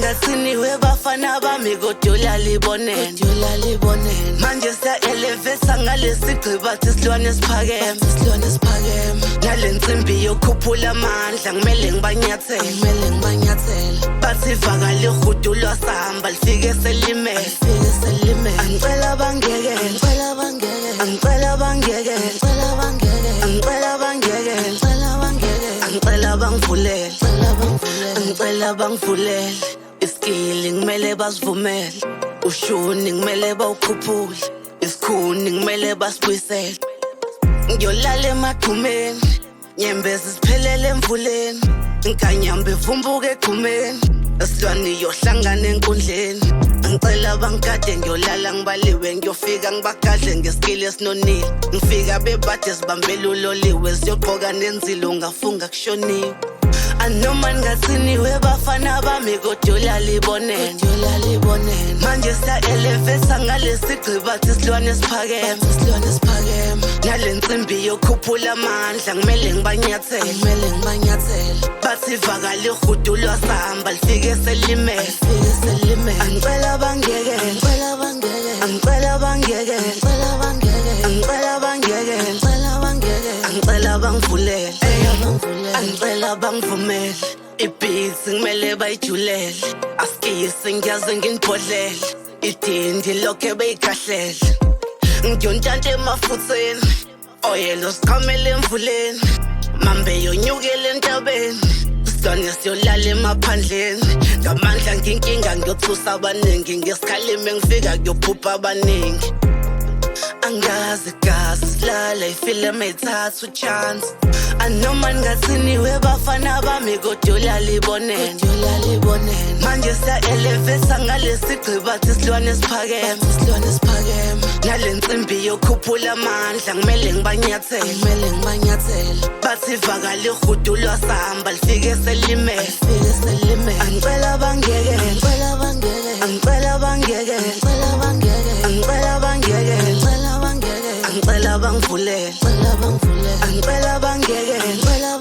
ngathini webafana bami kodwa libonene manje siya-elevate ngalesigqiba thi silwane esiphakeme nale nsimbi yokhuphula amandla kumele ngibanyathele bathi vakala ihudu lwasihamba lifike selimele angicela bangekele angicela bangivulele angicela bangivulele iskili kumele basivumele ushuni kumele bawukhuphule isikhuni kumele basibuyisele ngiyolala emadumeni nyembezi ziphelele emvuleni inkanyamba ivumbuka egumeni esilwane yohlangana enkundleni angicela bangigade ngiyolala ngibaliwe ngiyofika ngibagadle ngesikili esinonile ngifika bebade sibambela uloliwe siyogqoka nenzilo ungafunga kushoniwe anoma ngathini webafana bami kodwa libonene manje siya-elevate ngalesigqiba thi silwane esiphakeme nale nsimbi yokhuphula amandla kumele ngibanyathele bathi vakala ihudu lwasihamba lifike selimele angicela bangekele angicela bangivulele angicela bangivumele ibhithi kumele bayijulele asikisi ngiyaze nginibhodlele idindi lokhe beyikhahlele ngiyontshanta emafutheni oyelo siqhamele emvuleni mambe yonyukele entabeni sidwane siyolala emaphandleni ngamandla nginkinga ngiyothusa abaningi ngesikhalime ngifika kuyophupha abaningi angazi gazi silala ifilm ethatha uchance anoma ngathini webafana bami kodwa libonene manje siya-elevate ngalesigqiba thi silwane esiphakeme nale nsimbi yokhuphula amandla kumele ngibanyathele bathi vakala ihudu lwasihamba lifike selimele angicela bangekele angicela bangivulele angicela bangekele